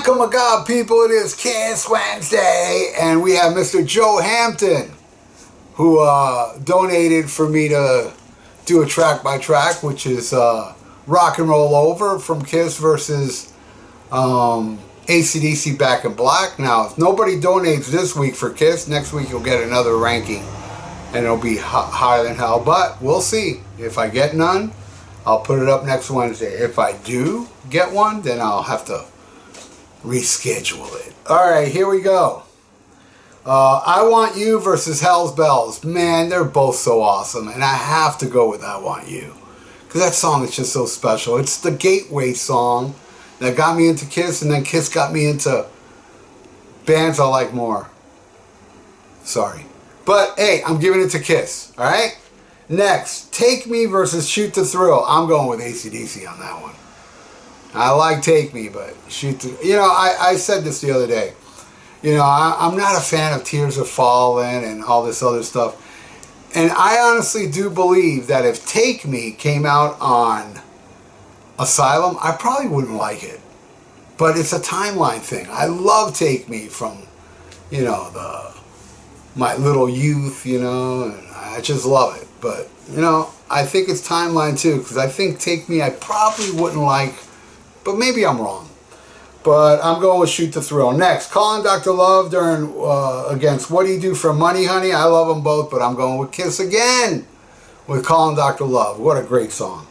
Smack 'em a god, people. It is Kiss Wednesday, and we have Mr. Joe Hampton, who donated for me to do a track by track, which is Rock and Roll Over from Kiss versus AC/DC Back in Black. Now, if nobody donates this week for Kiss, next week you'll get another ranking, and it'll be higher than hell. But we'll see. If I get none, I'll put it up next Wednesday. If I do get one, then I'll have to reschedule it. Alright, here we go. I Want You versus Hell's Bells. Man, they're both so awesome, and I have to go with I Want You, because that song is just so special. It's the gateway song that got me into Kiss, and then Kiss got me into bands I like more. Sorry. But, hey, I'm giving it to Kiss, alright? Next, Take Me versus Shoot the Thrill. I'm going with AC/DC on that one. I like Take Me, but Shoot the... You know, I said this the other day. You know, I'm not a fan of Tears Are Falling and all this other stuff. And I honestly do believe that if Take Me came out on Asylum, I probably wouldn't like it. But it's a timeline thing. I love Take Me from, you know, my little youth, you know, and I just love it. But, you know, I think it's timeline too, because I think Take Me I probably wouldn't like, but maybe I'm wrong. But I'm going with Shoot the Thrill. Next, Calling Dr. Love against What Do You Do for Money, Honey? I love them both, but I'm going with Kiss again with Calling Dr. Love. What a great song.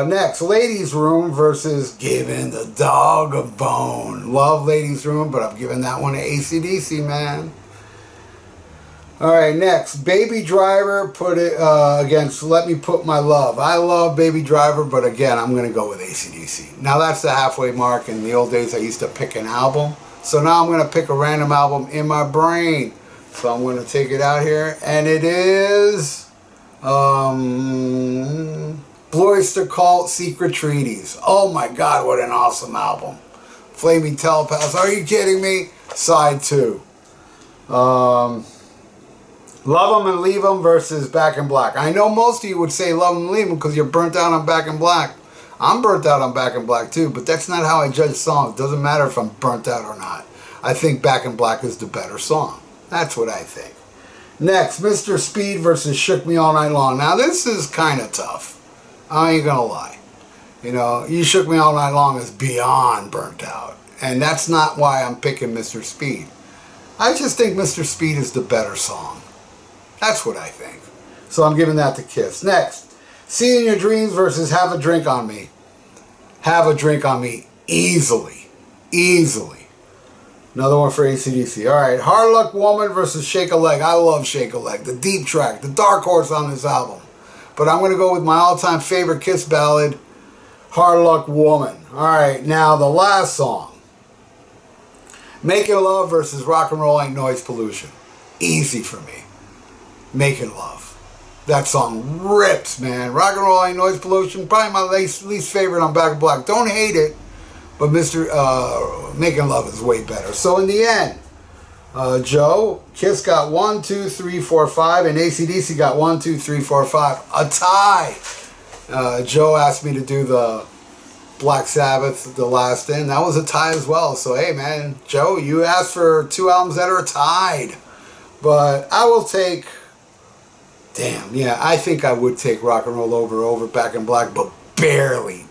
Next, Ladies Room versus Giving the Dog a Bone. Love Ladies Room, but I'm giving that one to AC/DC, man. Alright, next, Baby Driver against Let Me Put My Love. I love Baby Driver, but again, I'm going to go with AC/DC. Now that's the halfway mark. In the old days, I used to pick an album. So now I'm going to pick a random album in my brain. So I'm going to take it out here, and it is Blue Oyster Cult, Secret Treaties. Oh my God, what an awesome album. Flaming Telepaths, are you kidding me? Side 2. Love 'Em and Leave 'Em versus Back in Black. I know most of you would say Love 'Em and Leave 'Em because you're burnt out on Back in Black. I'm burnt out on Back in Black too, but that's not how I judge songs. Doesn't matter if I'm burnt out or not. I think Back in Black is the better song. That's what I think. Next, Mr. Speed versus Shook Me All Night Long. Now this is kind of tough. I ain't gonna lie. You know, You Shook Me All Night Long is beyond burnt out. And that's not why I'm picking Mr. Speed. I just think Mr. Speed is the better song. That's what I think. So I'm giving that to Kiss. Next, See in Your Dreams versus Have a Drink on Me. Have a Drink on Me easily. Easily. Another one for AC/DC. Alright, Hard Luck Woman versus Shake a Leg. I love Shake a Leg. The deep track. The dark horse on this album. But I'm going to go with my all-time favorite Kiss ballad, Hard Luck Woman. Alright, now the last song. Making Love versus Rock and Roll Ain't Noise Pollution. Easy for me. Making Love. That song rips, man. Rock and Roll Ain't Noise Pollution, probably my least favorite on Back in Black. Don't hate it, but Making Love is way better. So in the end, Joe, Kiss got 1, 2, 3, 4, 5, and AC/DC got 1, 2, 3, 4, 5. A tie. Joe asked me to do the Black Sabbath, the last in. That was a tie as well. So hey, man, Joe, you asked for 2 albums that are tied. But I will take... Damn, yeah, I think I would take Rock and Roll over Back in Black, but barely.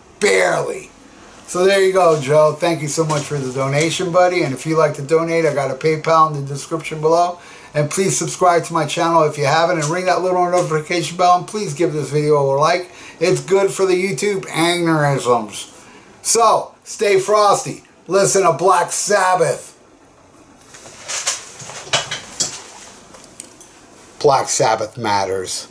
So there you go, Joe. Thank you so much for the donation, buddy. And if you'd like to donate, I got a PayPal in the description below. And please subscribe to my channel if you haven't, and ring that little notification bell. And please give this video a like. It's good for the YouTube aneurysms. So, stay frosty. Listen to Black Sabbath. Black Sabbath matters.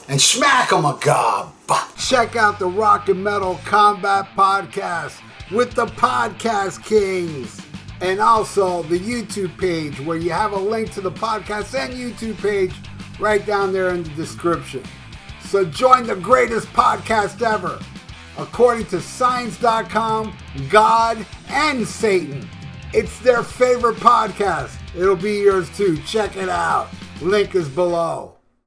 And smack 'em a gob. Check out the Rock and Metal Combat Podcast with the Podcast Kings. And also the YouTube page where you have a link to the podcast and YouTube page right down there in the description. So join the greatest podcast ever. According to Science.com, God and Satan. It's their favorite podcast. It'll be yours too. Check it out. Link is below.